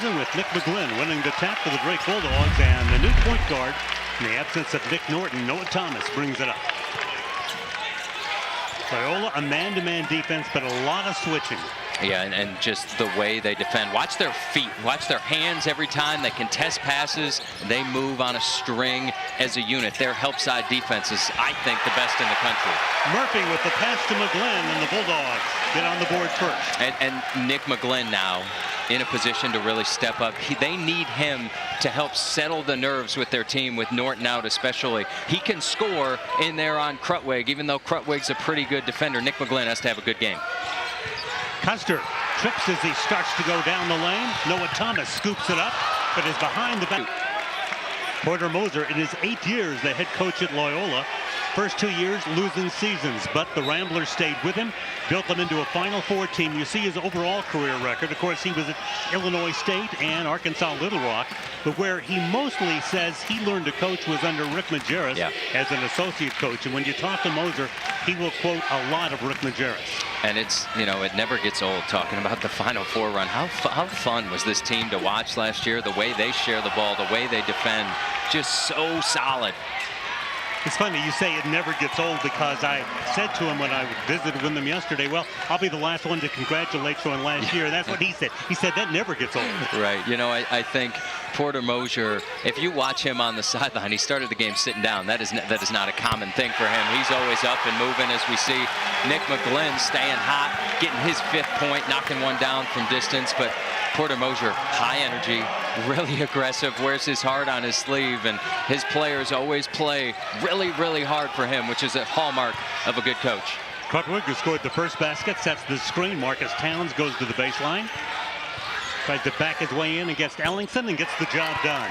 With Nick McGlynn winning the tap for the Drake Bulldogs, and the new point guard in the absence of Nick Norton, Noah Thomas, brings it up. Loyola, a man-to-man defense, but a lot of switching. Yeah, and just the way they defend. Watch their feet, watch their hands every time they contest passes. They move on a string as a unit. Their help side defense is, I think, the best in the country. Murphy with the pass to McGlynn, and the Bulldogs get on the board first. And Nick McGlynn now in a position to really step up. They need him to help settle the nerves with their team, with Norton out especially. He can score in there on Krutwig, even though Krutwig's a pretty good defender. Nick McGlynn has to have a good game. Custer trips as he starts to go down the lane. Noah Thomas scoops it up, but is behind the back. Porter Moser, in his 8 years, the head coach at Loyola. First 2 years losing seasons, but the Ramblers stayed with him, built them into a Final Four team. You see his overall career record. Of course, he was at Illinois State and Arkansas Little Rock, but where he mostly says he learned to coach was under Rick Majerus as an associate coach. And when you talk to Moser, he will quote a lot of Rick Majerus. And it's, you know, it never gets old talking about the Final Four run. How fun was this team to watch last year? The way they share the ball, the way they defend, just so solid. It's funny you say it never gets old, because I said to him when I visited with him yesterday, well, I'll be the last one to congratulate you on last year. And that's what he said. He said that never gets old. Right. You know, I think Porter Moser, if you watch him on the sideline, he started the game sitting down. That is not a common thing for him. He's always up and moving, as we see Nick McGlynn staying hot, getting his 5th point, knocking one down from distance. But Porter Moser, high energy, really aggressive, wears his heart on his sleeve, and his players always play really, really hard for him, which is a hallmark of a good coach. Krutwig, who scored the first basket, sets the screen. Marcus Towns goes to the baseline. Tries to back his way in against Ellingson and gets the job done.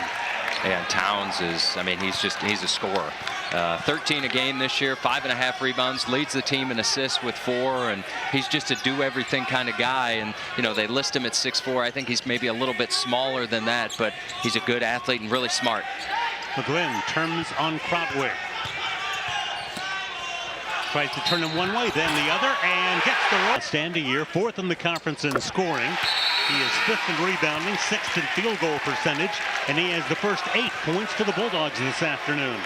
And Towns is, I mean, he's a scorer. 13 a game this year, 5.5 rebounds, leads the team in assists with 4, and he's just a do-everything kind of guy. And, you know, they list him at 6'4". I think he's maybe a little bit smaller than that, but he's a good athlete and really smart. McGlynn turns on Krutwig. Tries to turn him one way, then the other, and gets the roll. Outstanding year, 4th in the conference in scoring. He is 5th in rebounding, 6th in field goal percentage, and he has the first 8 points for the Bulldogs this afternoon.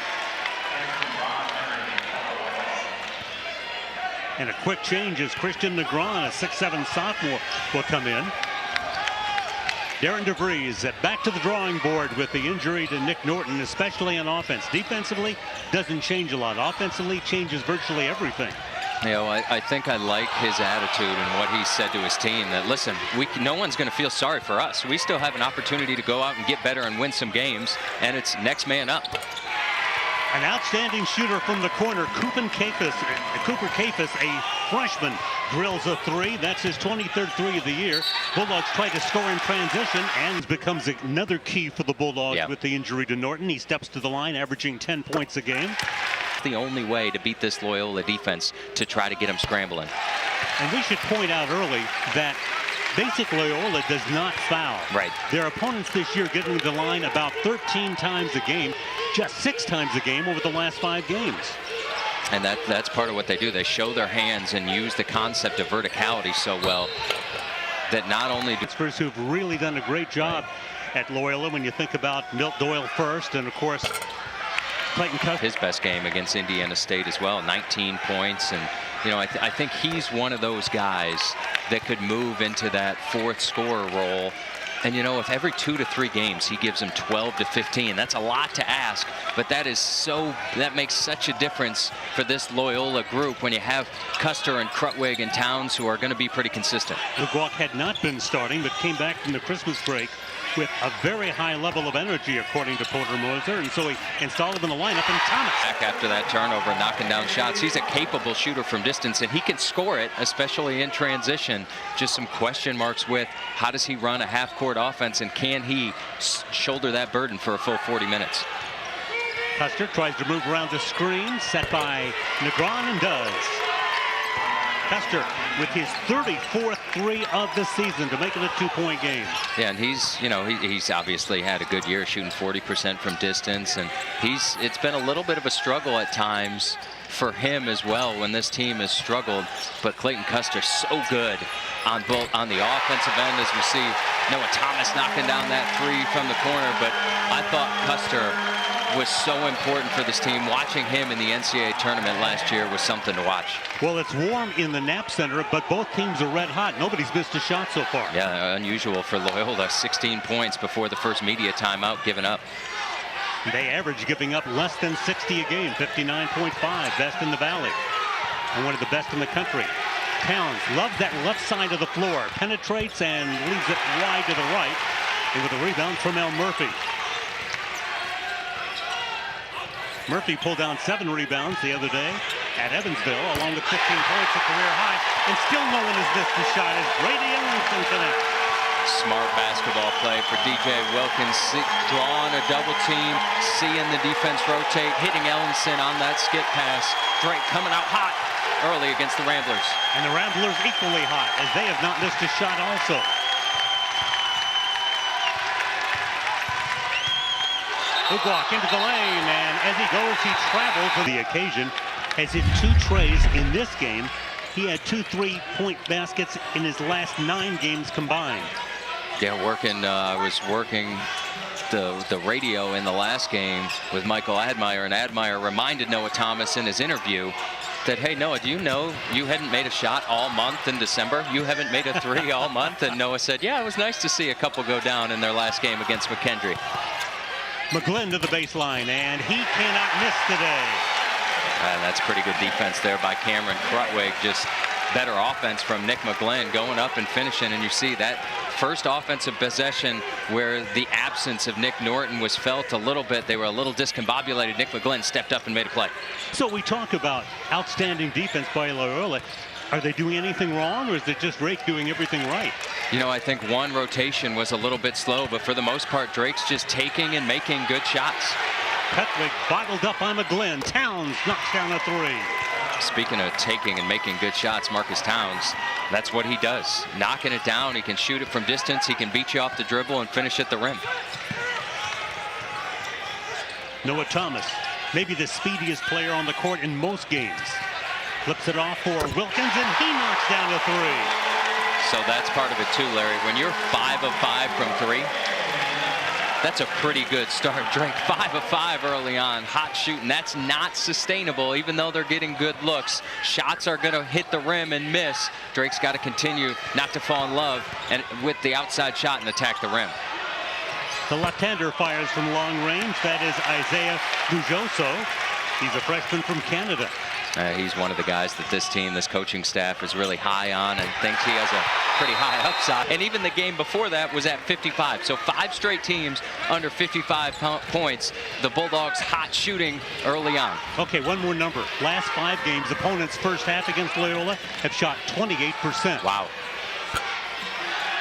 And a quick change as Christian Negron, a 6'7" sophomore, will come in. Darren DeVries back to the drawing board with the injury to Nick Norton, especially on offense. Defensively, doesn't change a lot. Offensively, changes virtually everything. You know, I think I like his attitude and what he said to his team, that, listen, no one's going to feel sorry for us. We still have an opportunity to go out and get better and win some games, and it's next man up. An outstanding shooter from the corner, Cooper Kafis, a freshman, drills a 3. That's his 23rd 3 of the year. Bulldogs try to score in transition, and becomes another key for the Bulldogs with the injury to Norton. He steps to the line, averaging 10 points a game. The only way to beat this Loyola defense, to try to get them scrambling. And we should point out early that basic Loyola does not foul. Right. Their opponents this year getting to the line about 13 times a game, just 6 times a game over the last 5 games. And that's part of what they do. They show their hands and use the concept of verticality so well that not only do who've really done a great job at Loyola, when you think about Milt Doyle first, and of course Clayton Custer. His best game against Indiana State as well, 19 points. And, you know, I think he's one of those guys that could move into that 4th scorer role. And, you know, if every 2 to 3 games he gives them 12 to 15, that's a lot to ask. But that makes such a difference for this Loyola group when you have Custer and Krutwig and Towns, who are going to be pretty consistent. LeGuac had not been starting, but came back from the Christmas break with a very high level of energy, according to Porter Moser, and so he installed him in the lineup. And Thomas back after that turnover, knocking down shots. He's a capable shooter from distance, and he can score it, especially in transition. Just some question marks with how does he run a half-court offense, and can he shoulder that burden for a full 40 minutes? Custer tries to move around the screen, set by Negron, and does. Custer with his 34th three of the season to make it a 2-point game. Yeah, and he's obviously had a good year shooting 40% from distance, and it's been a little bit of a struggle at times for him as well when this team has struggled. But Clayton Custer so good on the offensive end, as we see Noah Thomas knocking down that three from the corner. But I thought Custer was so important for this team. Watching him in the NCAA tournament last year was something to watch. Well, it's warm in the Knapp Center, but both teams are red hot. Nobody's missed a shot so far. Yeah, unusual for Loyola. 16 points before the first media timeout given up. They average giving up less than 60 a game, 59.5, best in the Valley, and one of the best in the country. Towns loves that left side of the floor, penetrates and leaves it wide to the right, and with a rebound from El Murphy. Murphy pulled down 7 rebounds the other day at Evansville, along with 15 points, a career high, and still no one has missed a shot as Brady Ellington connects. Smart basketball play for DJ Wilkins, drawing a double team, seeing the defense rotate, hitting Ellington on that skip pass. Drake coming out hot early against the Ramblers. And the Ramblers equally hot, as they have not missed a shot also. Ugwak into the lane, and as he goes, he travels for the occasion. Has hit 2 trays in this game. He had 2 3-point baskets in his last 9 games combined. Yeah, I was working the radio in the last game with Michael Admire, and Admire reminded Noah Thomas in his interview that, hey, Noah, do you know you hadn't made a shot all month in December? You haven't made a 3 all month? And Noah said, yeah, it was nice to see a couple go down in their last game against McKendree. McGlynn to the baseline, and he cannot miss today. And that's pretty good defense there by Cameron Krutwig. Just better offense from Nick McGlynn going up and finishing. And you see that first offensive possession where the absence of Nick Norton was felt a little bit. They were a little discombobulated. Nick McGlynn stepped up and made a play. So we talk about outstanding defense by Loyola. Are they doing anything wrong, or is it just Drake doing everything right? You know, I think one rotation was a little bit slow, but for the most part, Drake's just taking and making good shots. Cutwig bottled up on McGlynn. Towns knocks down a 3. Speaking of taking and making good shots, Marcus Towns, that's what he does. Knocking it down, he can shoot it from distance, he can beat you off the dribble and finish at the rim. Noah Thomas, maybe the speediest player on the court in most games. Flips it off for Wilkins, and he knocks down a 3. So that's part of it too, Larry. When you're 5 of 5 from 3, that's a pretty good start. Drake 5 of 5 early on, hot shooting. That's not sustainable, even though they're getting good looks. Shots are going to hit the rim and miss. Drake's got to continue not to fall in love and with the outside shot and attack the rim. The left-hander fires from long range. That is Isaiah Bujoso. He's a freshman from Canada. He's one of the guys that this team, this coaching staff is really high on and thinks he has a pretty high upside. And even the game before that was at 55. So 5 straight teams under 55 points. The Bulldogs hot shooting early on. Okay, one more number. Last 5 games, opponents first half against Loyola have shot 28%. Wow.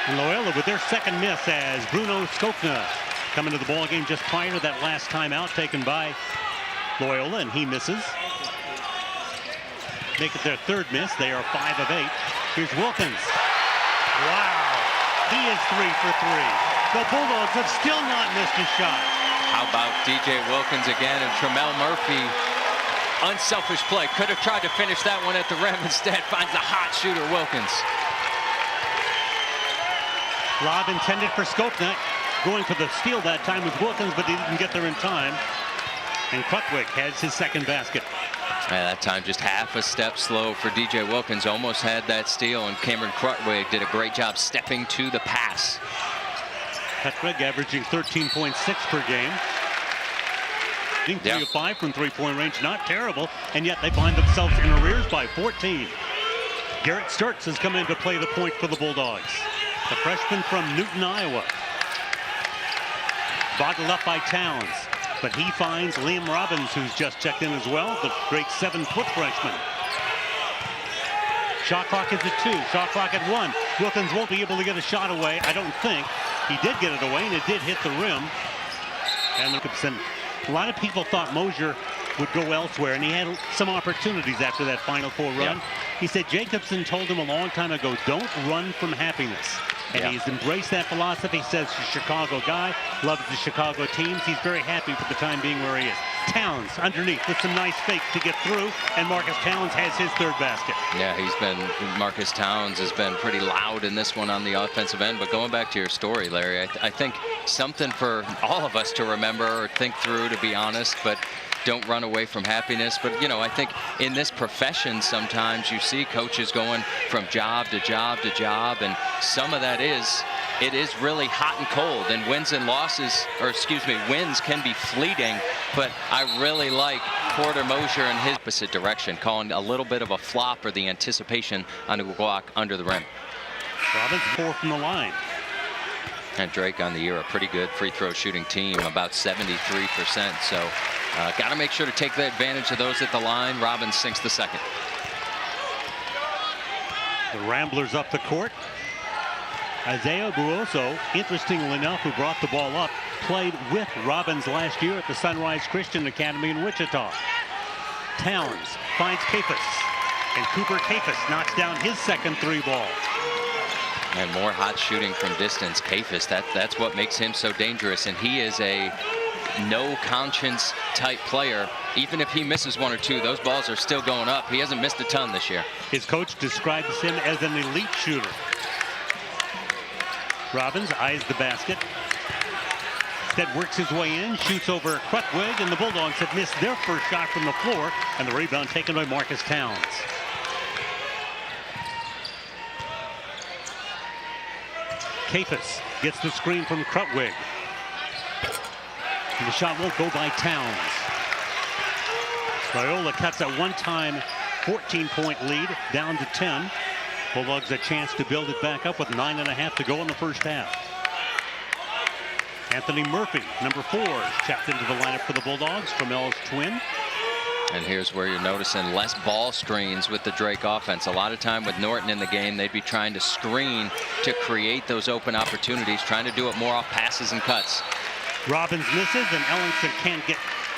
And Loyola with their second miss as Bruno Skopna coming to the ball game just prior to that last timeout taken by Loyola, and he misses. Make it their third miss. They are 5 of 8. Here's Wilkins. Wow. He is 3 for 3. The Bulldogs have still not missed a shot. How about DJ Wilkins again, and Tremel Murphy. Unselfish play. Could have tried to finish that one at the rim. Instead finds the hot shooter Wilkins. Lob intended for Skopna. Going for the steal that time with Wilkins, but he didn't get there in time. And Krutwig has his second basket. That time just half a step slow for DJ Wilkins. Almost had that steal, and Cameron Krutwig did a great job stepping to the pass. Krutwig averaging 13.6 per game. 3 of 5 from three-point range, not terrible, and yet they find themselves in arrears by 14. Garrett Sturtz has come in to play the point for the Bulldogs. The freshman from Newton, Iowa. Bottled up by Towns. But he finds Liam Robbins, who's just checked in as well, the great 7-foot freshman. Shot clock is at 2, shot clock at 1. Wilkins won't be able to get a shot away, I don't think. He did get it away, and it did hit the rim. And a lot of people thought Mosier would go elsewhere, and he had some opportunities after that Final Four run. He said Jacobson told him a long time ago, don't run from happiness. And he's embraced that philosophy. Says he's a Chicago guy, loves the Chicago teams. He's very happy for the time being where he is. Towns underneath with some nice fakes to get through, and Marcus Towns has his third basket. Yeah, Marcus Towns has been pretty loud in this one on the offensive end. But going back to your story, Larry, I think something for all of us to remember or think through, to be honest, but don't run away from happiness. But, you know, I think in this profession sometimes you see coaches going from job to job to job, and some of that is, it is really hot and cold, and wins and losses, or excuse me, wins can be fleeting. But I really like Porter Moser in his opposite direction, calling a little bit of a flop or the anticipation on a block under the rim. Robbins 4 from the line. And Drake on the year, a pretty good free throw shooting team, about 73%. So got to make sure to take the advantage of those at the line. Robbins sinks the second. The Ramblers up the court. Isaiah Buoso, interestingly enough, who brought the ball up, played with Robbins last year at the Sunrise Christian Academy in Wichita. Towns finds Kapus, and Cooper Kapus knocks down his second 3-ball. And more hot shooting from distance. Kapus, that's what makes him so dangerous, and he is a no conscience type player. Even if he misses one or two, those balls are still going up. He hasn't missed a ton this year. His coach describes him as an elite shooter. Robbins eyes the basket. Instead works his way in, shoots over Krutwig, and the Bulldogs have missed their first shot from the floor, and the rebound taken by Marcus Towns. Kapus gets the screen from Krutwig. And the shot won't go by Towns. Loyola cuts a one-time 14-point lead down to 10. Bulldogs a chance to build it back up with 9.5 to go in the first half. Anthony Murphy, number 4, checked into the lineup for the Bulldogs from L's twin. And here's where you're noticing less ball screens with the Drake offense. A lot of time with Norton in the game, they'd be trying to screen to create those open opportunities, trying to do it more off passes and cuts. Robbins misses, and Ellingson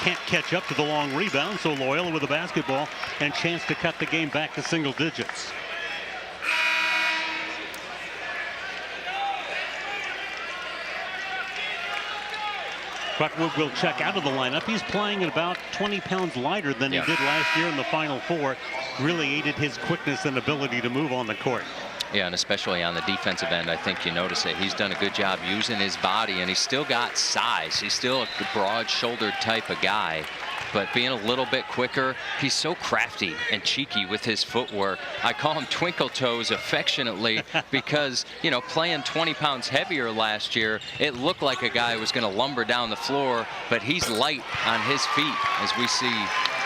can't catch up to the long rebound, so Loyola with the basketball and chance to cut the game back to single digits. Krutwig will check out of the lineup. He's playing at about 20 pounds lighter than he did last year in the Final Four. Really aided his quickness and ability to move on the court. Yeah, and especially on the defensive end, I think you notice it. He's done a good job using his body, and he's still got size. He's still a broad-shouldered type of guy, but being a little bit quicker. He's so crafty and cheeky with his footwork. I call him Twinkle Toes affectionately because, you know, playing 20 pounds heavier last year, it looked like a guy was going to lumber down the floor, but he's light on his feet, as we see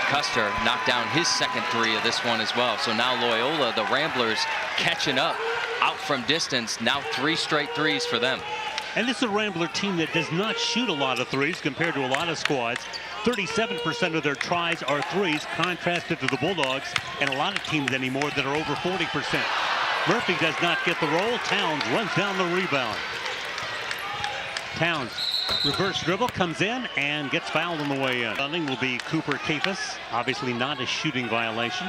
Custer knock down his second 3 of this one as well. So now Loyola, the Ramblers, catching up out from distance. Now 3 straight 3s for them. And this is a Rambler team that does not shoot a lot of 3s compared to a lot of squads. 37% of their tries are 3s, contrasted to the Bulldogs and a lot of teams anymore that are over 40%. Murphy does not get the roll. Towns runs down the rebound. Towns, reverse dribble, comes in and gets fouled on the way in. Running will be Cooper Kapus. Obviously not a shooting violation.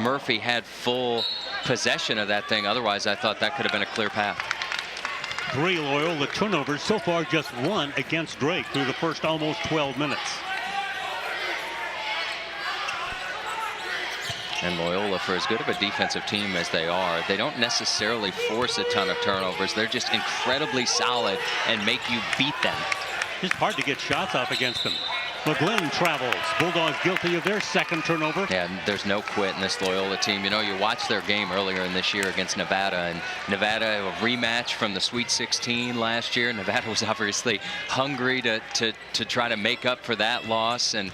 Murphy had full possession of that thing. Otherwise, I thought that could have been a clear path. 3 Loyola turnovers. So far, just 1 against Drake through the first almost 12 minutes. And Loyola, for as good of a defensive team as they are, they don't necessarily force a ton of turnovers. They're just incredibly solid and make you beat them. It's hard to get shots off against them. McGlynn travels. Bulldogs guilty of their second turnover. Yeah, there's no quit in this Loyola team. You know, you watched their game earlier in this year against Nevada, and Nevada, a rematch from the Sweet 16 last year. Nevada was obviously hungry to try to make up for that loss, and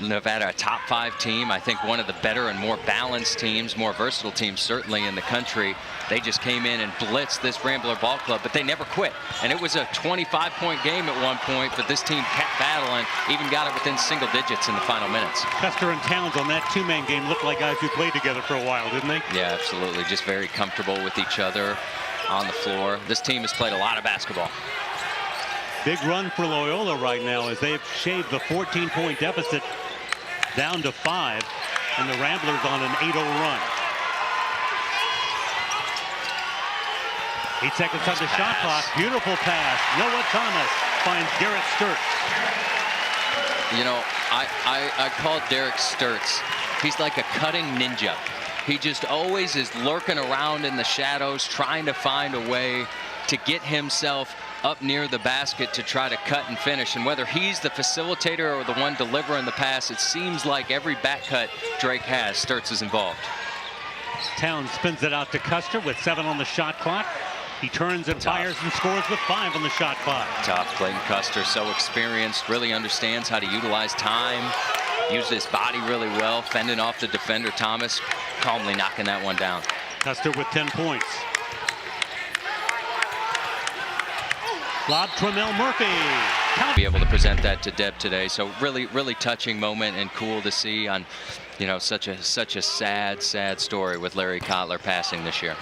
Nevada, a top 5 team. I think one of the better and more balanced teams, more versatile teams certainly in the country. They just came in and blitzed this Rambler ball club, but they never quit. And it was a 25-point game at one point, but this team kept battling, even got it within single digits in the final minutes. Custer and Towns on that 2-man game looked like guys who played together for a while, didn't they? Yeah, absolutely. Just very comfortable with each other on the floor. This team has played a lot of basketball. Big run for Loyola right now as they've shaved the 14-point deficit down to 5, and the Ramblers on an 8-0 run. 8 seconds on the shot clock. Beautiful pass. Noah Thomas finds Derek Sturtz. You know, I call Derek Sturtz. He's like a cutting ninja. He just always is lurking around in the shadows, trying to find a way to get himself up near the basket to try to cut and finish. And whether he's the facilitator or the one delivering the pass, it seems like every back cut Drake has, Sturtz is involved. Towns spins it out to Custer with 7 on the shot clock. He turns and fires and scores with 5 on the shot clock. Tough. Clayton Custer, so experienced, really understands how to utilize time, used his body really well, fending off the defender Thomas, calmly knocking that one down. Custer with 10 points. Lob Tremel Murphy. Be able to present that to Deb today, so really touching moment and cool to see on, you know, such a sad story with Larry Kotler passing this year.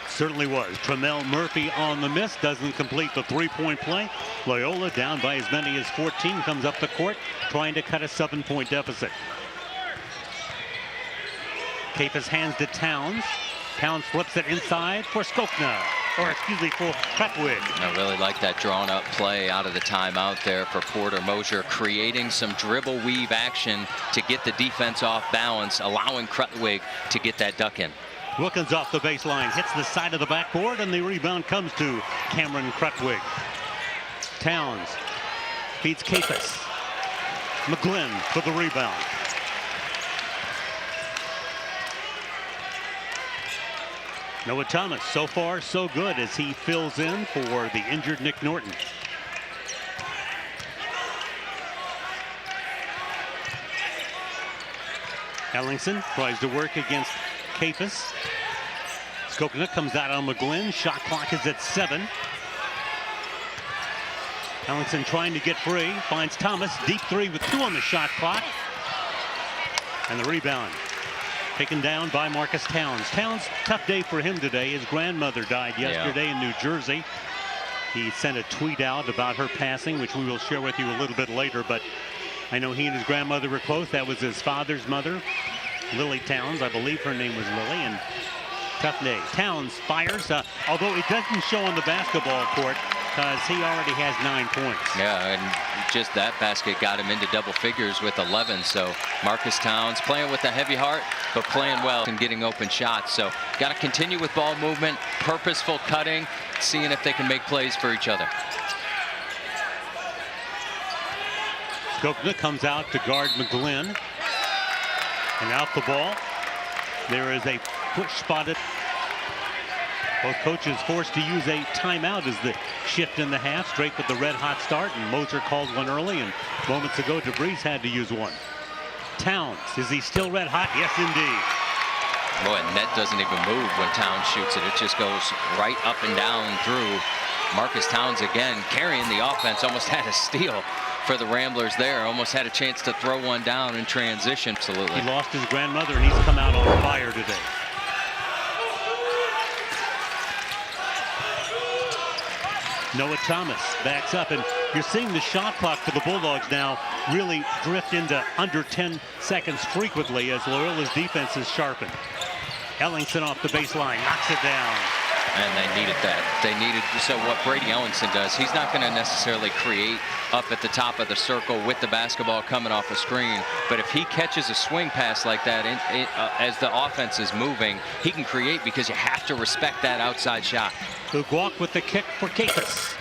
Certainly was. Tremel Murphy on the miss, doesn't complete the 3-point play. Loyola down by as many as 14, comes up the court trying to cut a 7-point deficit. Capus hands to Towns. Towns flips it inside for Skokna, or excuse me, for Kretwig. I really like that drawn up play out of the timeout there for Porter Moser, creating some dribble weave action to get the defense off balance, allowing Kretwig to get that duck in. Wilkins off the baseline, hits the side of the backboard, and the rebound comes to Cameron Kretwig. Towns feeds Capus. McGlynn for the rebound. Noah Thomas, so far so good as he fills in for the injured Nick Norton. Ellingson tries to work against Capus. Skokna comes out on McGlynn. Shot clock is at 7. Ellingson trying to get free. Finds Thomas. Deep 3 with 2 on the shot clock. And the rebound taken down by Marcus Towns. Towns, tough day for him today. His grandmother died yesterday in New Jersey. He sent a tweet out about her passing, which we will share with you a little bit later. But I know he and his grandmother were close. That was his father's mother, Lily Towns. I believe her name was Lily. And tough day. Towns fires, although it doesn't show on the basketball court because he already has 9 points. Yeah, and just that basket got him into double figures with 11. So Marcus Towns playing with a heavy heart, but playing well and getting open shots. So got to continue with ball movement, purposeful cutting, seeing if they can make plays for each other. Skokna comes out to guard McGlynn. And out the ball. There is a push spotted. Both coaches forced to use a timeout as the shift in the half. Drake with the red hot start, and Moser called one early, and moments ago DeVries had to use one. Towns, is he still red hot? Yes, indeed. Boy, net doesn't even move when Towns shoots it. It just goes right up and down through. Marcus Towns again carrying the offense, almost had a steal for the Ramblers there. Almost had a chance to throw one down in transition. Absolutely. He lost his grandmother, and he's come out on fire today. Noah Thomas backs up, and you're seeing the shot clock for the Bulldogs now really drift into under 10 seconds frequently as Loyola's defense is sharpened. Ellingson off the baseline, knocks it down. And they needed that. They needed, so what Brady Ellingson does, he's not going to necessarily create up at the top of the circle with the basketball coming off a screen. But if he catches a swing pass like that as the offense is moving, he can create because you have to respect that outside shot. Luke with the kick for Capus.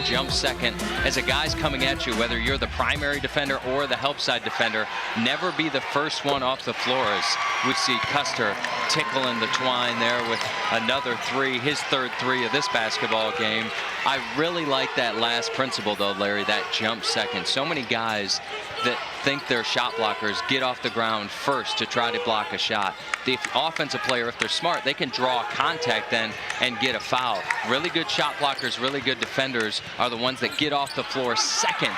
Jump second as a guy's coming at you, whether you're the primary defender or the help side defender, never be the first one off the floor. As we see Custer tickling the twine there with another 3, his 3rd 3 of this basketball game. I really like that last principle though, Larry, that jump second. So many guys that think they're shot blockers get off the ground first to try to block a shot. The offensive player, if they're smart, they can draw contact then and get a foul. Really good shot blockers, really good defenders are the ones that get off the floor second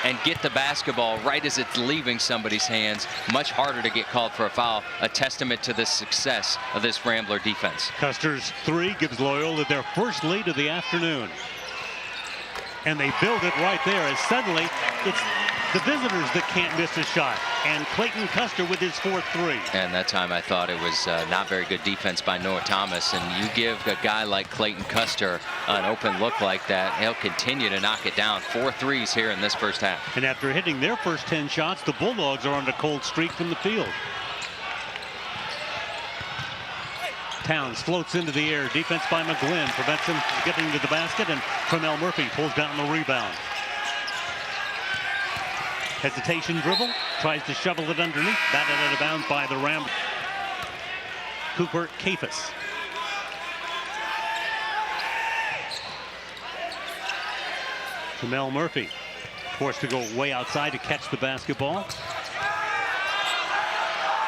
and get the basketball right as it's leaving somebody's hands. Much harder to get called for a foul. A testament to the success of this Rambler defense. Custer's 3 gives Loyola their first lead of the afternoon. And they build it right there as suddenly it's the visitors that can't miss a shot. And Clayton Custer with his 4th three. And that time I thought it was not very good defense by Noah Thomas. And you give a guy like Clayton Custer an open look like that, he'll continue to knock it down. 4 threes here in this first half. And after hitting their first 10 shots, the Bulldogs are on a cold streak from the field. Towns floats into the air. Defense by McGlynn prevents him from getting to the basket, and Tremel Murphy pulls down the rebound. Hesitation dribble, tries to shovel it underneath, batted out of bounds by the Ramblers. Cooper Kafis. Tremel Murphy forced to go way outside to catch the basketball.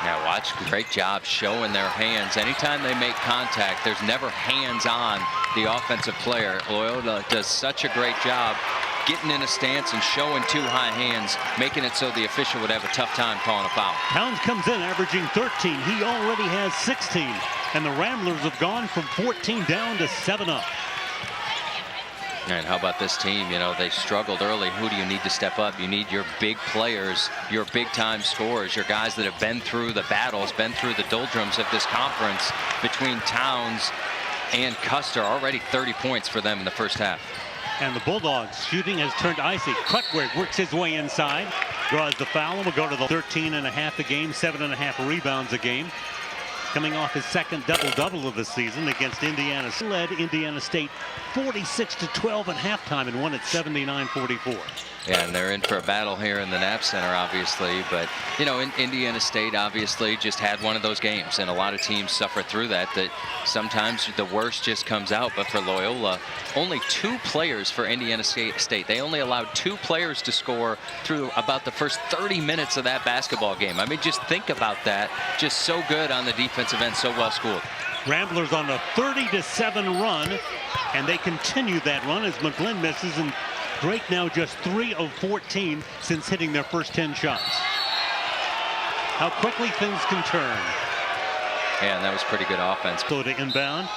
Now watch, great job showing their hands. Anytime they make contact, there's never hands on the offensive player. Loyola does such a great job getting in a stance and showing 2 high hands, making it so the official would have a tough time calling a foul. Towns comes in averaging 13. He already has 16. And the Ramblers have gone from 14 down to 7 up. And how about this team? You know, they struggled early. Who do you need to step up? You need your big players, your big-time scorers, your guys that have been through the battles, been through the doldrums of this conference between Towns and Custer. Already 30 points for them in the first half. And the Bulldogs shooting has turned icy. Krutwig works his way inside, draws the foul, and will go to the 13.5 a game, 7.5 rebounds a game. Coming off his second double-double of the season against Indiana. Led Indiana State 46-12 at halftime and won at 79-44. Yeah, and they're in for a battle here in the Knapp Center, obviously. But, you know, Indiana State obviously just had one of those games, and a lot of teams suffer through that sometimes the worst just comes out. But for Loyola, only 2 players for Indiana State. They only allowed 2 players to score through about the first 30 minutes of that basketball game. I mean, just think about that. Just so good on the defensive end, so well schooled. Ramblers on a 30-7 run, and they continue that run as McGlynn misses, and Drake now just 3 of 14 since hitting their first 10 shots. How quickly things can turn. Yeah, and that was pretty good offense. Go to inbound.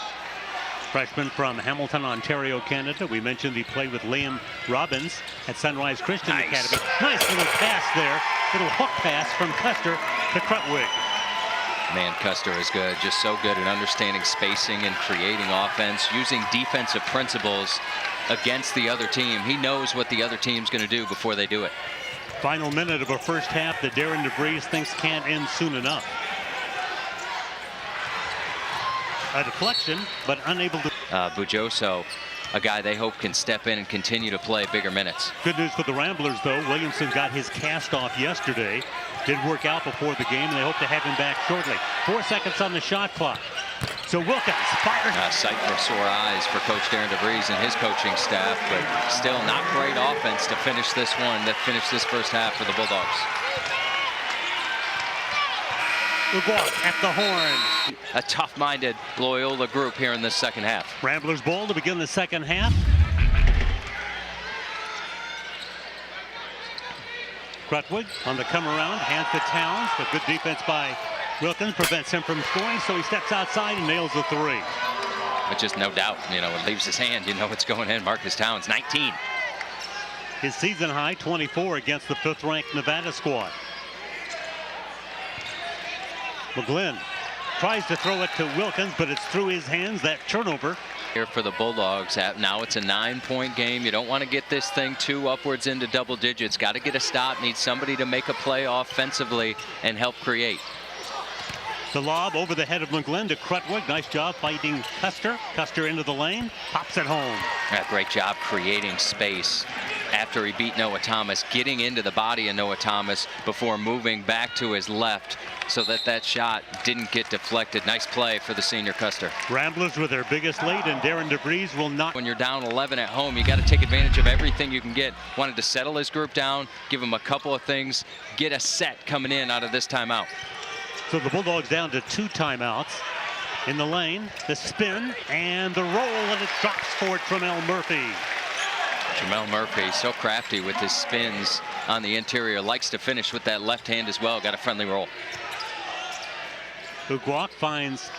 Freshman from Hamilton, Ontario, Canada. We mentioned he played with Liam Robbins at Sunrise Christian Academy. Nice little pass there. Little hook pass from Custer to Krutwig. Man, Custer is good. Just so good at understanding spacing and creating offense, using defensive principles against the other team. He knows what the other team's going to do before they do it. Final minute of a first half that Darren DeVries thinks can't end soon enough. A deflection, but unable to. Bujoso, a guy they hope can step in and continue to play bigger minutes. Good news for the Ramblers, though. Williamson got his cast off yesterday. Did work out before the game, and they hope to have him back shortly. 4 seconds on the shot clock. So Wilkins fires. Sight for sore eyes for Coach Darren DeVries and his coaching staff, but still not great offense to finish this this first half for the Bulldogs. Uguak at the horn. A tough-minded Loyola group here in this second half. Ramblers ball to begin the second half. Krutwig on the come around, hands to Towns, but good defense by Wilkins prevents him from scoring, so he steps outside and nails the 3. But just no doubt, you know, it leaves his hand, you know it's going in. Marcus Towns, 19. His season high, 24 against the 5th-ranked Nevada squad. McGlynn tries to throw it to Wilkins, but it's through his hands. That turnover. Here for the Bulldogs. Now it's a 9-point game. You don't want to get this thing too upwards into double digits. Got to get a stop. Need somebody to make a play offensively and help create. The lob over the head of McGlynn to Krutwig. Nice job fighting Custer. Custer into the lane. Pops it home. Great job creating space after he beat Noah Thomas, getting into the body of Noah Thomas before moving back to his left so that shot didn't get deflected. Nice play for the senior Custer. Ramblers with their biggest lead, and Darren DeVries will not. When you're down 11 at home, you got to take advantage of everything you can get. Wanted to settle his group down, give him a couple of things, get a set coming in out of this timeout. So the Bulldogs down to 2 timeouts. In the lane, the spin, and the roll, and it drops for Tremel Murphy. Tremel Murphy, so crafty with his spins on the interior. Likes to finish with that left hand as well. Got a friendly roll. Uguak finds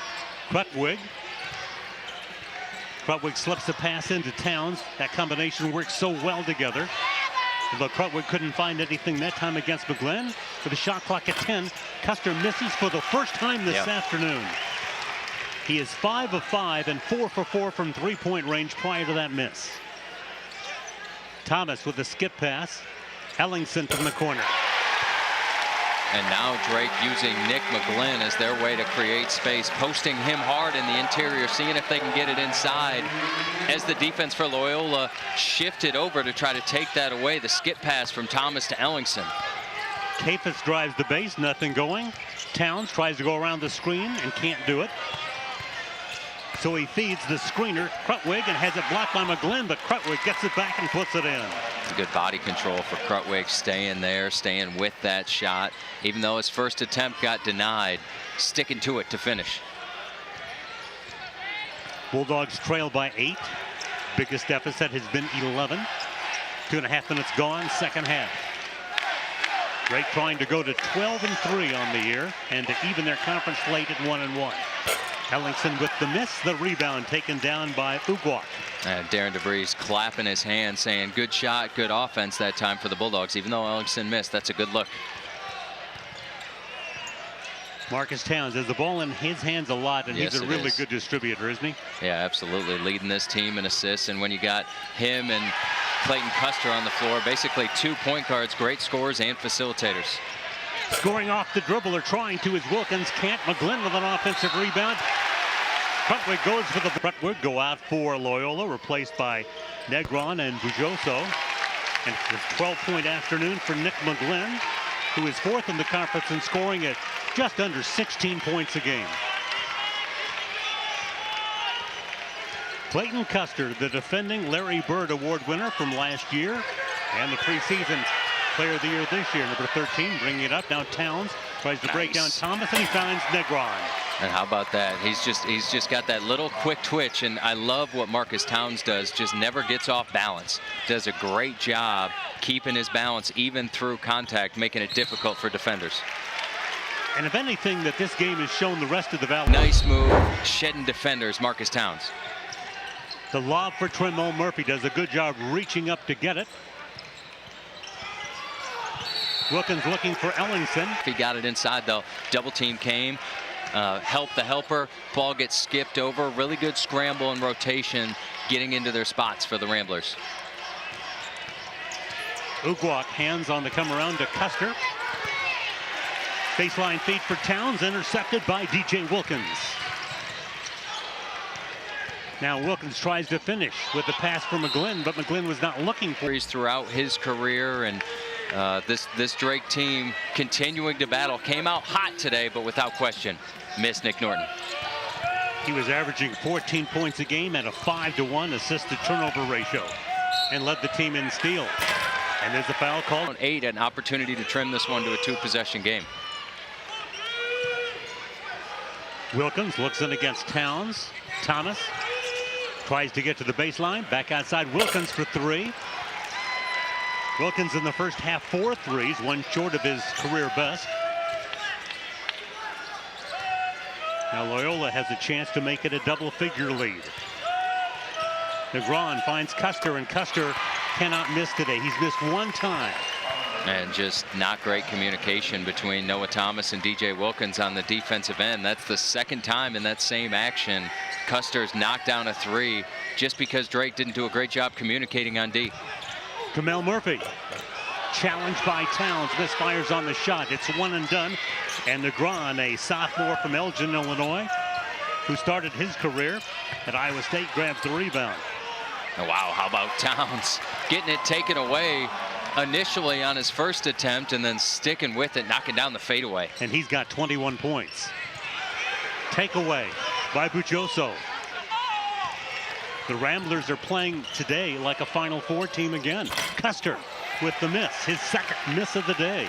Krutwig. Krutwig slips the pass into Towns. That combination works so well together. Although Krutwig couldn't find anything that time against McGlynn. With the shot clock at 10, Custer misses for the first time this afternoon. He is 5 of 5 and 4 for 4 from three-point range prior to that miss. Thomas with a skip pass. Ellingson from the corner. And now Drake using Nick McGlynn as their way to create space, posting him hard in the interior, seeing if they can get it inside. As the defense for Loyola shifted over to try to take that away, the skip pass from Thomas to Ellingson. Kafis drives the base, nothing going. Towns tries to go around the screen and can't do it. So he feeds the screener, Krutwig, and has it blocked by McGlynn, but Krutwig gets it back and puts it in. Good body control for Krutwig, staying there, staying with that shot. Even though his first attempt got denied, sticking to it to finish. Bulldogs trail by 8. Biggest deficit has been 11. 2.5 minutes gone, second half. Drake trying to go to 12-3 on the year and to even their conference slate at 1-1. Ellingson with the miss, the rebound taken down by Ugwak. And Darren DeVries clapping his hands, saying good shot, good offense that time for the Bulldogs. Even though Ellingson missed, that's a good look. Marcus Towns has the ball in his hands a lot, and he's a really good distributor, isn't he? Yeah, absolutely. Leading this team in assists, and when you got him and Clayton Custer on the floor, basically 2 point guards, great scorers and facilitators. Scoring off the dribble or trying to is Wilkins. Can't. McGlynn with an offensive rebound. Krutwig goes for the Krutwig. Go out for Loyola, replaced by Negron and Bujoso. And it's a 12-point afternoon for Nick McGlynn, who is 4th in the conference in scoring at just under 16 points a game. Clayton Custer, the defending Larry Bird Award winner from last year and the preseason Player of the Year this year, number 13, bringing it up. Now Towns tries to break down Thomas, and he finds Negron. And how about that? He's just got that little quick twitch, and I love what Marcus Towns does. Just never gets off balance. Does a great job keeping his balance even through contact, making it difficult for defenders. And if anything that this game has shown the rest of the Valley. Nice move, shedding defenders, Marcus Towns. The lob for Tremel Murphy does a good job reaching up to get it. Wilkins looking for Ellingson. He got it inside though. Double team came. Help the helper. Ball gets skipped over. Really good scramble and rotation getting into their spots for the Ramblers. Ugwak hands on the come around to Custer. Baseline feed for Towns, intercepted by DJ Wilkins. Now Wilkins tries to finish with the pass for McGlynn, but McGlynn was not looking for it. Throughout his career, and this Drake team continuing to battle. Came out hot today, but without question, missed Nick Norton. He was averaging 14 points a game at a 5-to-1 assist-to-turnover ratio and led the team in steals. And there's a foul call. 8, an opportunity to trim this one to a 2-possession game. Wilkins looks in against Towns. Thomas tries to get to the baseline. Back outside. Wilkins for 3. Wilkins in the first half 4 threes, one short of his career best. Now Loyola has a chance to make it a double-figure lead. Negron finds Custer, and Custer cannot miss today. He's missed one time. And just not great communication between Noah Thomas and DJ Wilkins on the defensive end. That's the second time in that same action Custer's knocked down a 3 just because Drake didn't do a great job communicating on D. Tremel Murphy challenged by Towns, misfires on the shot. It's one and done. And Negron, a sophomore from Elgin, Illinois, who started his career at Iowa State, grabs the rebound. Oh, wow, how about Towns getting it taken away initially on his first attempt and then sticking with it, knocking down the fadeaway. And he's got 21 points. Takeaway by Bujoso. The Ramblers are playing today like a Final Four team again. Custer with the miss, his second miss of the day.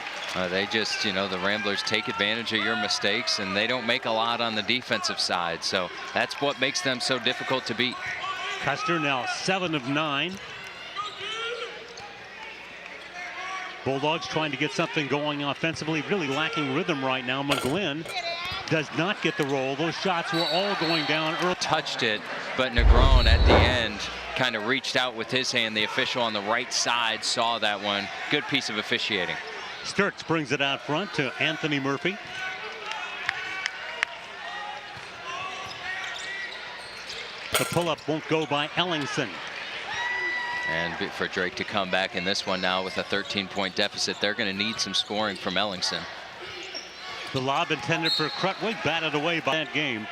They just, you know, the Ramblers take advantage of your mistakes, and they don't make a lot on the defensive side. So that's what makes them so difficult to beat. Custer now 7 of 9. Bulldogs trying to get something going offensively, really lacking rhythm right now. McGlynn does not get the roll. Those shots were all going down early. Touched it, but Negron at the end kind of reached out with his hand. The official on the right side saw that one. Good piece of officiating. Sturts brings it out front to Anthony Murphy. The pull-up won't go by Ellingson. And for Drake to come back in this one now with a 13-point deficit, they're going to need some scoring from Ellingson. The lob intended for Krutwig, batted away by that game.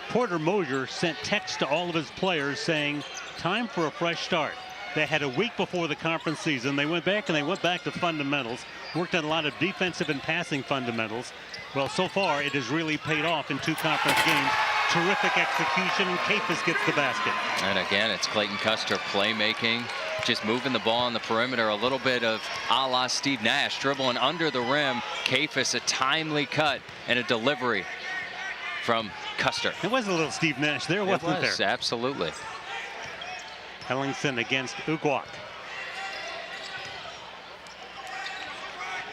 Porter Moser sent text to all of his players saying, time for a fresh start. They had a week before the conference season. They went back to fundamentals, worked on a lot of defensive and passing fundamentals. Well, so far it has really paid off in 2 conference games. Terrific execution, and Kafis gets the basket. And again, it's Clayton Custer playmaking, just moving the ball on the perimeter, a little bit of a la Steve Nash, dribbling under the rim. Kafis, a timely cut and a delivery from Custer. It was a little Steve Nash there, wasn't there? Absolutely. Ellingson against Ugwak.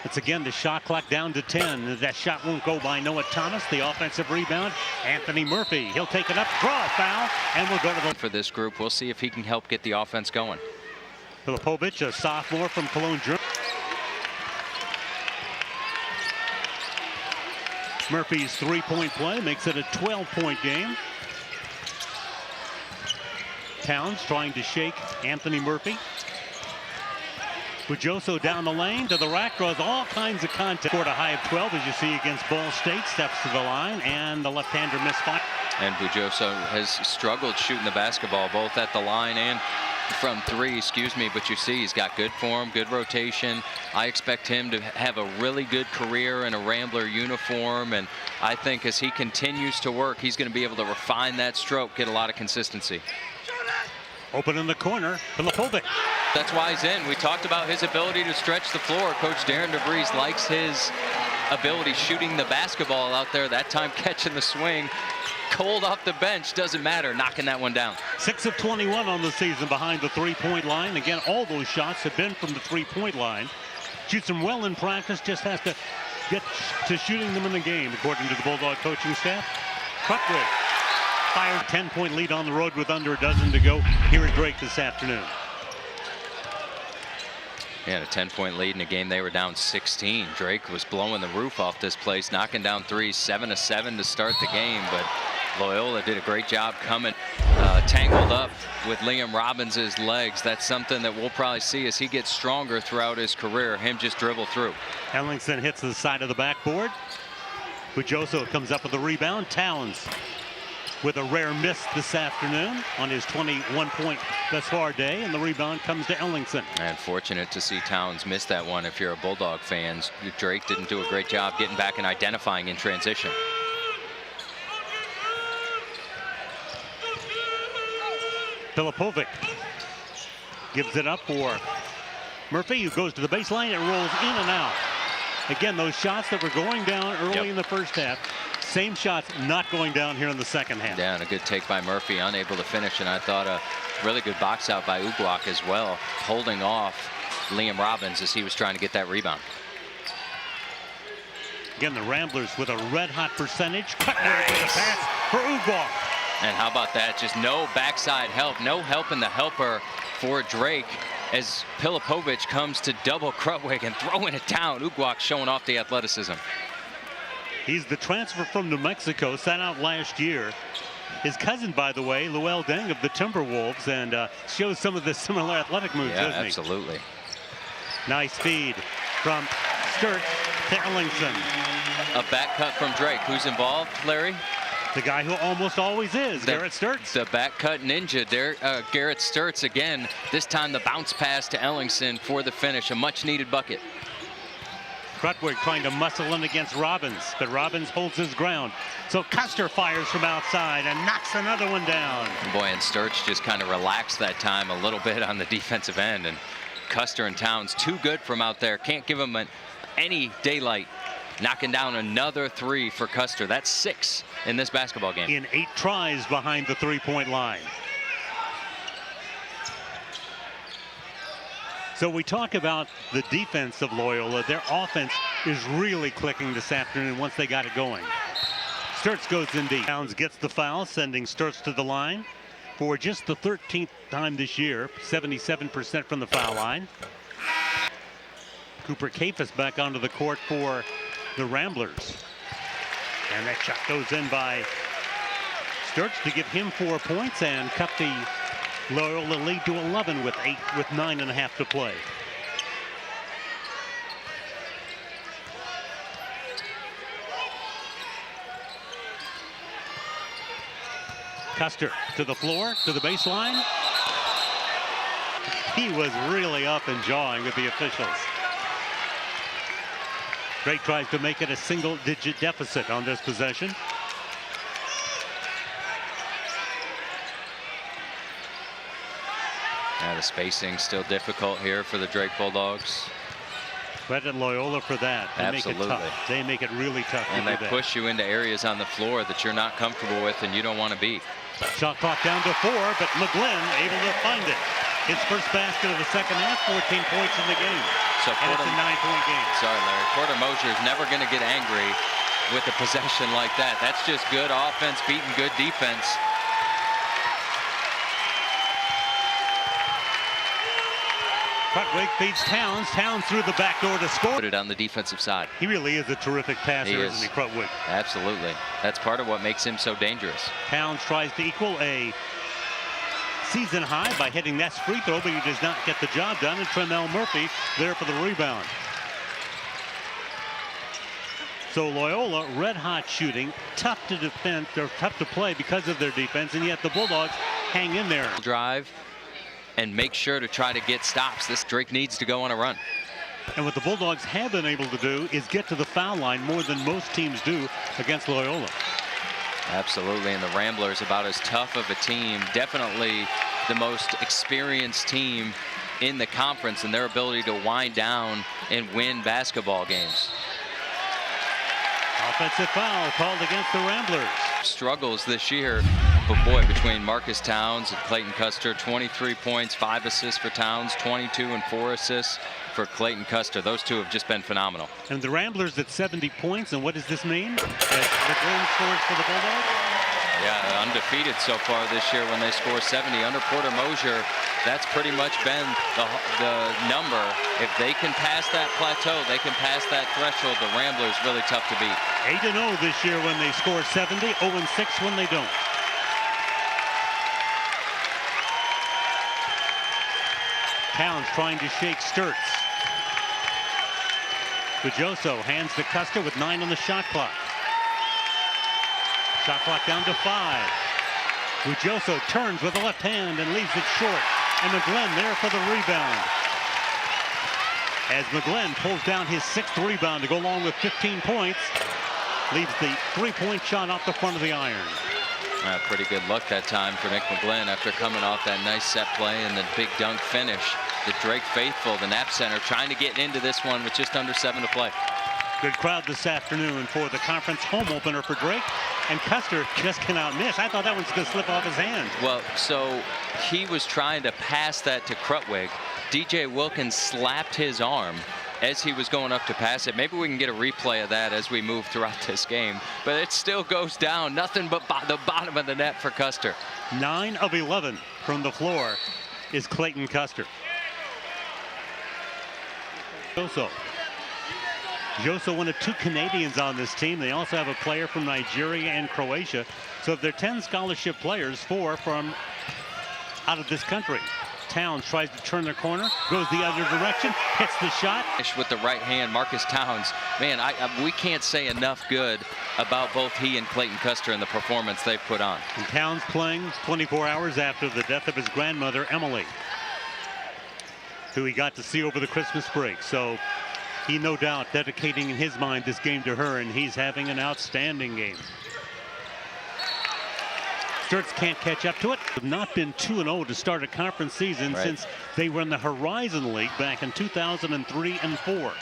It's again the shot clock down to 10. That shot won't go by Noah Thomas. The offensive rebound, Anthony Murphy. He'll take it up, draw a foul, and we'll go to the... For this group, we'll see if he can help get the offense going. Filipovic, a sophomore from Cologne, Germany. Murphy's 3-point play makes it a 12-point game. Towns trying to shake Anthony Murphy. Bujoso down the lane to the rack, draws all kinds of contact. Scored a high of 12, as you see, against Ball State. Steps to the line, and the left-hander misfire. And Bujoso has struggled shooting the basketball, both at the line and from 3, but you see he's got good form, good rotation. I expect him to have a really good career in a Rambler uniform, and I think as he continues to work, he's going to be able to refine that stroke, get a lot of consistency. Open in the corner, Filipovic. That's why he's in. We talked about his ability to stretch the floor. Coach Darren DeVries likes his ability shooting the basketball out there, that time catching the swing. Cold off the bench, doesn't matter, knocking that one down. 6 of 21 on the season behind the 3-point line. Again, all those shots have been from the 3-point line. Shoots them well in practice, just has to get to shooting them in the game, according to the Bulldog coaching staff. Krutwig fired 10-point lead on the road with under a dozen to go. Here is Drake this afternoon. Yeah, a 10-point lead in a game they were down 16. Drake was blowing the roof off this place, knocking down threes, 7-7 to start the game, but Loyola did a great job coming tangled up with Liam Robbins' legs. That's something that we'll probably see as he gets stronger throughout his career, him just dribble through. Ellingson hits the side of the backboard. Bujoso comes up with the rebound. Towns with a rare miss this afternoon on his 21-point thus far day, and the rebound comes to Ellingson. And fortunate to see Towns miss that one if you're a Bulldog fan. Drake didn't do a great job getting back and identifying in transition. Filipovic gives it up for Murphy, who goes to the baseline and rolls in and out. Again, those shots that were going down early in the first half, same shots not going down here in the second half. Yeah, and a good take by Murphy, unable to finish, and I thought a really good box out by Ugwak as well, holding off Liam Robbins as he was trying to get that rebound. Again, the Ramblers with a red-hot percentage. Cutler with a pass for Ugwak. And how about that? Just no backside help, no help in the helper for Drake as Filipovic comes to double Krutwig and throwing it down. Ugwak showing off the athleticism. He's the transfer from New Mexico, sat out last year. His cousin, by the way, Luell Deng of the Timberwolves, and shows some of the similar athletic moves, doesn't he? Absolutely. Nice feed from Sturt to Ellingson. A back cut from Drake. Who's involved, Larry? The guy who almost always is, Garrett Sturts. The back cut ninja there, Garrett Sturts again. This time the bounce pass to Ellingson for the finish, a much needed bucket. Krutwig trying to muscle in against Robbins, but Robbins holds his ground. So Custer fires from outside and knocks another one down. Boy, and Sturts just kind of relaxed that time a little bit on the defensive end, and Custer and Towns too good from out there. Can't give him any daylight. Knocking down another 3 for Custer. That's 6 in this basketball game. In 8 tries behind the 3-point line. So we talk about the defense of Loyola. Their offense is really clicking this afternoon once they got it going. Sturts goes in deep. Towns gets the foul, sending Sturts to the line for just the 13th time this year. 77% from the foul line. Cooper Kafis back onto the court for the Ramblers. And that shot goes in by Sturts to give him 4 points and cut the Loyola lead to 11 with 9.5 to play. Custer to the floor, to the baseline. He was really up and jawing with the officials. Drake tries to make it a single-digit deficit on this possession. Yeah, the spacing still difficult here for the Drake Bulldogs. Credit Loyola for that. They Absolutely. make it tough. They make it really tough. And they push you into areas on the floor that you're not comfortable with and you don't want to be. Shot clock down to 4, but McGlynn able to find it. His first basket of the second half, 14 points in the game. So and it's a 9-point game. Sorry, Larry. Porter Mosier is never going to get angry with a possession like that. That's just good offense beating good defense. Crutwig feeds Towns. Towns through the back door to score. Put it on the defensive side. He really is a terrific passer, isn't he, Crutwig? Absolutely. That's part of what makes him so dangerous. Towns tries to equal a season high by hitting that free throw, but he does not get the job done. And Tremel Murphy there for the rebound. So Loyola, red hot shooting, tough to defend, or tough to play because of their defense, and yet the Bulldogs hang in there. Drive and make sure to try to get stops. This Drake needs to go on a run. And what the Bulldogs have been able to do is get to the foul line more than most teams do against Loyola. Absolutely, and the Ramblers about as tough of a team, definitely the most experienced team in the conference, and their ability to wind down and win basketball games. Offensive foul called against the Ramblers. Struggles this year, but boy, between Marcus Towns and Clayton Custer, 23 points, 5 assists for Towns, 22 and 4 assists for Clayton Custer. Those two have just been phenomenal. And the Ramblers at 70 points, and what does this mean? That McGlynn scores for the Bulldogs? Yeah, undefeated so far this year when they score 70. Under Porter Mosier, that's pretty much been the number. If they can pass that plateau, they can pass that threshold, the Ramblers really tough to beat. 8-0 this year when they score 70, 0-6 when they don't. Towns trying to shake Sturts. Bujoso hands to Custer with 9 on the shot clock. Shot clock down to 5. Bujoso turns with the left hand and leaves it short. And McGlynn there for the rebound. As McGlynn pulls down his 6th rebound to go along with 15 points. Leaves the 3-point shot off the front of the iron. Pretty good look that time for Nick McGlynn after coming off that nice set play and the big dunk finish. The Drake faithful, the Knapp Center, trying to get into this one with just under 7 to play. Good crowd this afternoon for the conference home opener for Drake. And Custer just cannot miss. I thought that was going to slip off his hand. Well, so he was trying to pass that to Crutwig. DJ Wilkins slapped his arm as he was going up to pass it. Maybe we can get a replay of that as we move throughout this game. But it still goes down. Nothing but the bottom of the net for Custer. 9 of 11 from the floor is Clayton Custer. Joso, one of 2 Canadians on this team. They also have a player from Nigeria and Croatia. So if they're 10 scholarship players, 4 from out of this country. Towns tries to turn the corner, goes the other direction, hits the shot. With the right hand, Marcus Towns. Man, we can't say enough good about both he and Clayton Custer and the performance they've put on. And Towns playing 24 hours after the death of his grandmother, Emily, who he got to see over the Christmas break. So he no doubt dedicating in his mind this game to her, and he's having an outstanding game. Sturts can't catch up to it. Have not been 2-0 to start a conference season since they were in the Horizon League back in 2003 and 4.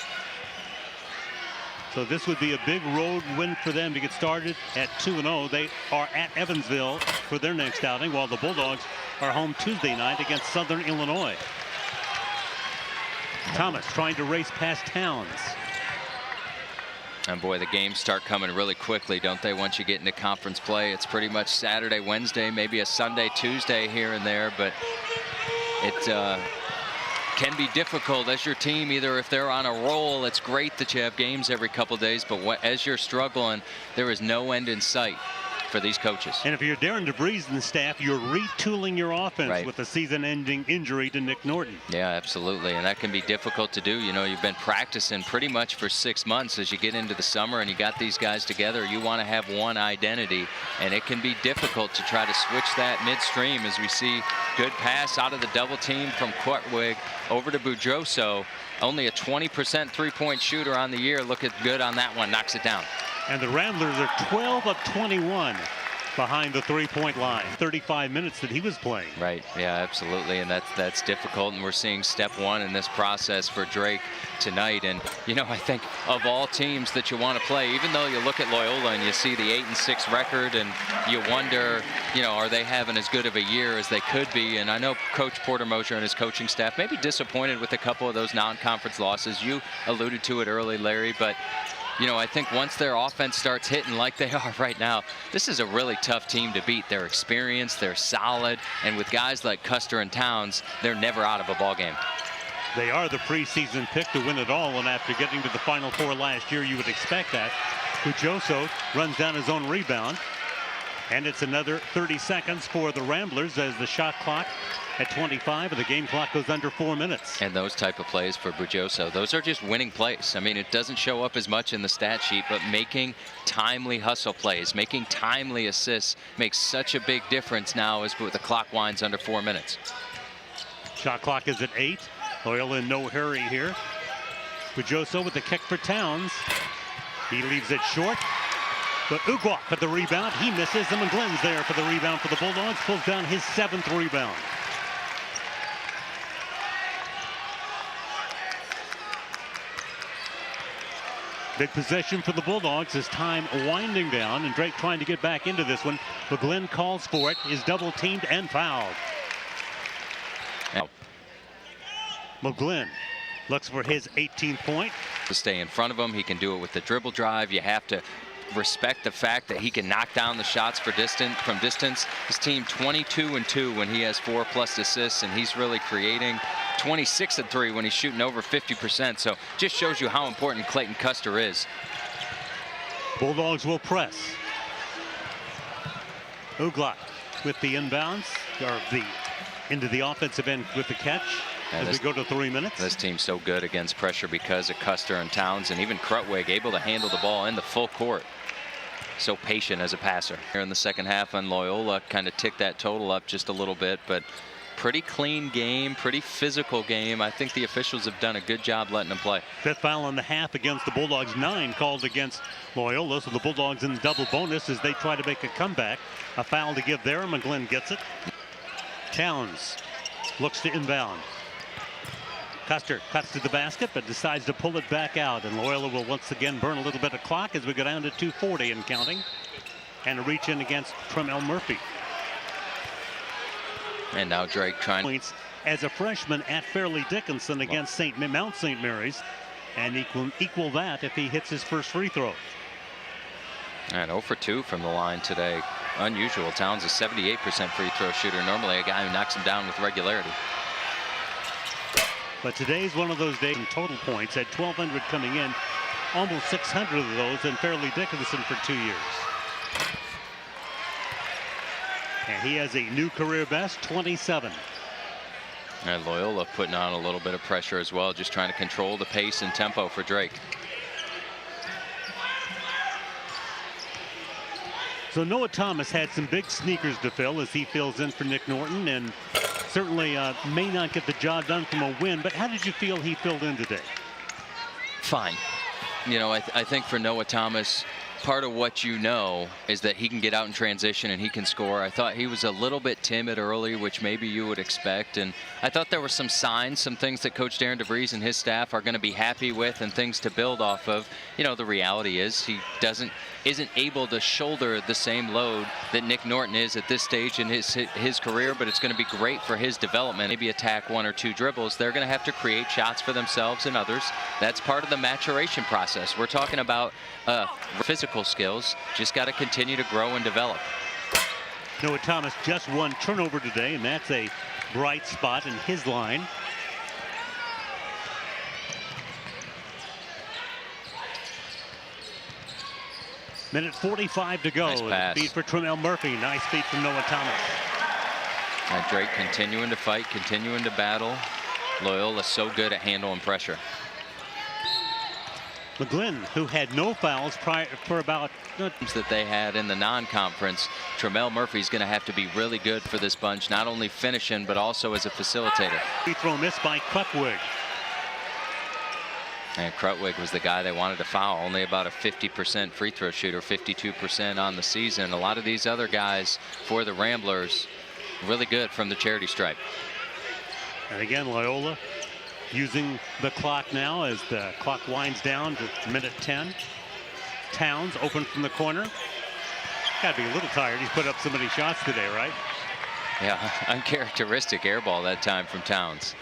So this would be a big road win for them to get started at 2-0. They are at Evansville for their next outing, while the Bulldogs are home Tuesday night against Southern Illinois. Thomas trying to race past Towns. And boy, the games start coming really quickly, don't they? Once you get into conference play, it's pretty much Saturday, Wednesday, maybe a Sunday, Tuesday here and there. But it can be difficult as your team, either if they're on a roll, it's great that you have games every couple of days, but as you're struggling, there is no end in sight for these coaches. And if you're Darren DeVries and the staff, you're retooling your offense with a season-ending injury to Nick Norton. Yeah, absolutely, and that can be difficult to do. You know, you've been practicing pretty much for 6 months. As you get into the summer and you got these guys together, you want to have one identity, and it can be difficult to try to switch that midstream. As we see, good pass out of the double team from Quirtwig over to Bujoso. Only a 20% three-point shooter on the year. Looking good on that one, knocks it down. And the Ramblers are 12 of 21 behind the three-point line. 35 minutes that he was playing. Right, yeah, absolutely, and that's difficult, and we're seeing step one in this process for Drake tonight. And you know, I think of all teams that you want to play, even though you look at Loyola and you see the 8-6 record, and you wonder, you know, are they having as good of a year as they could be? And I know Coach Porter Mosier and his coaching staff may be disappointed with a couple of those non-conference losses. You alluded to it early, Larry, but you know, I think once their offense starts hitting like they are right now, this is a really tough team to beat. They're experienced, they're solid, and with guys like Custer and Towns, they're never out of a ball game. They are the preseason pick to win it all, and after getting to the Final Four last year, you would expect that. Bujoso runs down his own rebound, and it's another 30 seconds for the Ramblers as the shot clock at 25 and the game clock goes under 4 minutes. And those type of plays for Bujoso, those are just winning plays. I mean, it doesn't show up as much in the stat sheet, but making timely hustle plays, making timely assists makes such a big difference now as the clock winds under 4 minutes. Shot clock is at 8. Loyola in no hurry here. Bujoso with the kick for Towns. He leaves it short. But Ugwak with the rebound. He misses, and McGlynn's there for the rebound for the Bulldogs. Pulls down his 7th rebound. Big possession for the Bulldogs as time winding down, and Drake trying to get back into this one. McGlynn calls for it, is double teamed and fouled. McGlynn looks for his 18th point. To stay in front of him, he can do it with the dribble drive. You have to respect the fact that he can knock down the shots from distance. His team 22-2 when he has 4+ assists, and he's really creating. 26-3 when he's shooting over 50%. So just shows you how important Clayton Custer is. Bulldogs will press. Ugwak with the inbounds, or into the offensive end with the catch. As we go to 3 minutes. This team's so good against pressure because of Custer and Towns, and even Krutwig able to handle the ball in the full court. So patient as a passer. Here in the second half on Loyola, kind of ticked that total up just a little bit, but pretty clean game, pretty physical game. I think the officials have done a good job letting them play. 5th foul in the half against the Bulldogs, 9 called against Loyola, so the Bulldogs in the double bonus as they try to make a comeback. A foul to give there, and McGlynn gets it. Towns looks to inbound. Custer cuts to the basket, but decides to pull it back out, and Loyola will once again burn a little bit of clock as we go down to 2:40 and counting, and a reach in against Tremel Murphy. And now Drake trying points as a freshman at Fairleigh Dickinson against Mount St. Mary's, and equal that if he hits his first free throw. And 0 for 2 from the line today. Unusual. Towns is 78% free throw shooter. Normally a guy who knocks him down with regularity. But today's one of those days in total points at 1,200 coming in, almost 600 of those in Fairleigh Dickinson for 2 years. And he has a new career best, 27. And Loyola putting on a little bit of pressure as well, just trying to control the pace and tempo for Drake. So Noah Thomas had some big sneakers to fill as he fills in for Nick Norton, and certainly may not get the job done from a win, but how did you feel he filled in today? Fine. You know, I think for Noah Thomas, part of what you know is that he can get out in transition and he can score. I thought he was a little bit timid early, which maybe you would expect, and I thought there were some signs, some things that Coach Darren DeVries and his staff are going to be happy with and things to build off of. You know, the reality is he doesn't isn't able to shoulder the same load that Nick Norton is at this stage in his career, but it's going to be great for his development. Maybe attack 1 or 2 dribbles. They're going to have to create shots for themselves and others. That's part of the maturation process. We're talking about physical skills. Just got to continue to grow and develop. Noah Thomas just 1 turnover today, and that's a bright spot in his line. Minute 45 to go. Nice pass. Feed for Tremel Murphy. Nice feed from Noah Thomas. And Drake continuing to fight, continuing to battle. Loyola so good at handling pressure. McGlynn, who had no fouls prior for about that they had in the non-conference. Tremel Murphy's going to have to be really good for this bunch, not only finishing but also as a facilitator. Free throw missed by Krutwig. And Krutwig was the guy they wanted to foul. Only about a 50% free throw shooter, 52% on the season. A lot of these other guys for the Ramblers really good from the charity stripe. And again, Loyola using the clock now as the clock winds down to minute 10. Towns open from the corner. Got to be a little tired. He's put up so many shots today, right? Yeah, uncharacteristic air ball that time from Towns.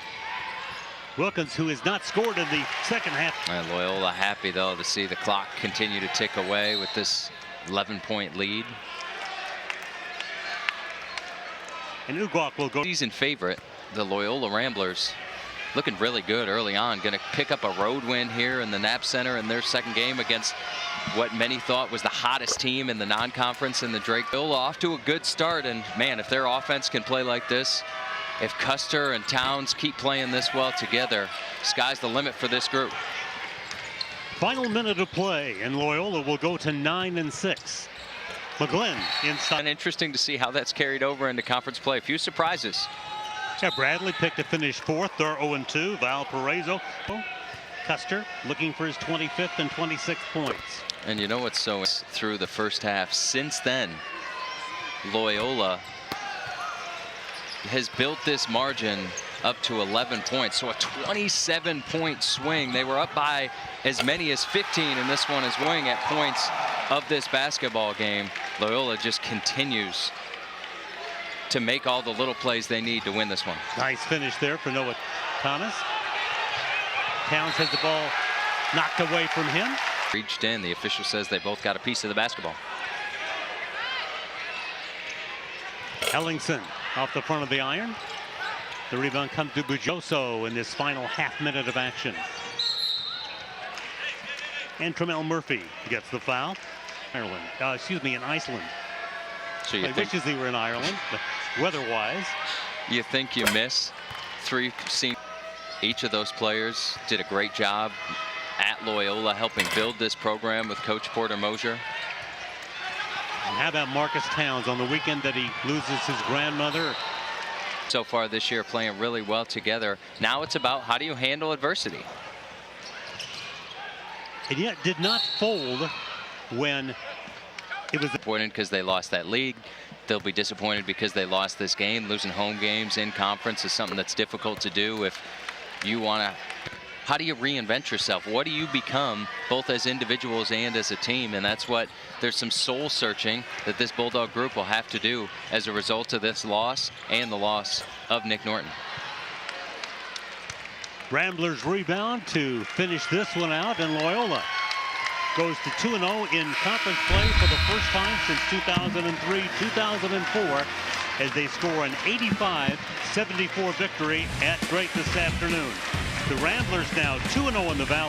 Wilkins, who has not scored in the second half. And Loyola happy, though, to see the clock continue to tick away with this 11-point lead. And Ugok will go. Season favorite, the Loyola Ramblers, looking really good early on. Going to pick up a road win here in the Knapp Center in their second game against what many thought was the hottest team in the non-conference in the Drake. Loyola off to a good start, and man, if their offense can play like this, if Custer and Towns keep playing this well together, sky's the limit for this group. Final minute of play, and Loyola will go to 9-6. McGlynn inside. And interesting to see how that's carried over into conference play. A few surprises. Yeah, Bradley picked to finish 4th. They're 0-2. Valparaiso. Custer looking for his 25th and 26th points. And you know what's so through the first half? Since then, Loyola has built this margin up to 11 points. So a 27-point swing. They were up by as many as 15 in this one as wing at points of this basketball game. Loyola just continues to make all the little plays they need to win this one. Nice finish there for Noah Thomas. Towns has the ball knocked away from him. Reached in. The official says they both got a piece of the basketball. Ellingson off the front of the iron. The rebound comes to Bujoso in this final half minute of action. And Tremel Murphy gets the foul. Ireland, in Iceland. So you think wishes he were in Ireland, weather-wise. You think you miss 3 seniors. Each of those players did a great job at Loyola helping build this program with Coach Porter Mosier. And how about Marcus Towns on the weekend that he loses his grandmother? So far this year playing really well together. Now it's about how do you handle adversity. And yet did not fold when it was disappointed because they lost that league. They'll be disappointed because they lost this game. Losing home games in conference is something that's difficult to do if you want to. How do you reinvent yourself? What do you become both as individuals and as a team? And that's what there's some soul searching that this Bulldog group will have to do as a result of this loss and the loss of Nick Norton. Ramblers rebound to finish this one out, and Loyola goes to 2-0 in conference play for the first time since 2003-2004 as they score an 85-74 victory at Drake this afternoon. The Ramblers now 2-0 in the Valley.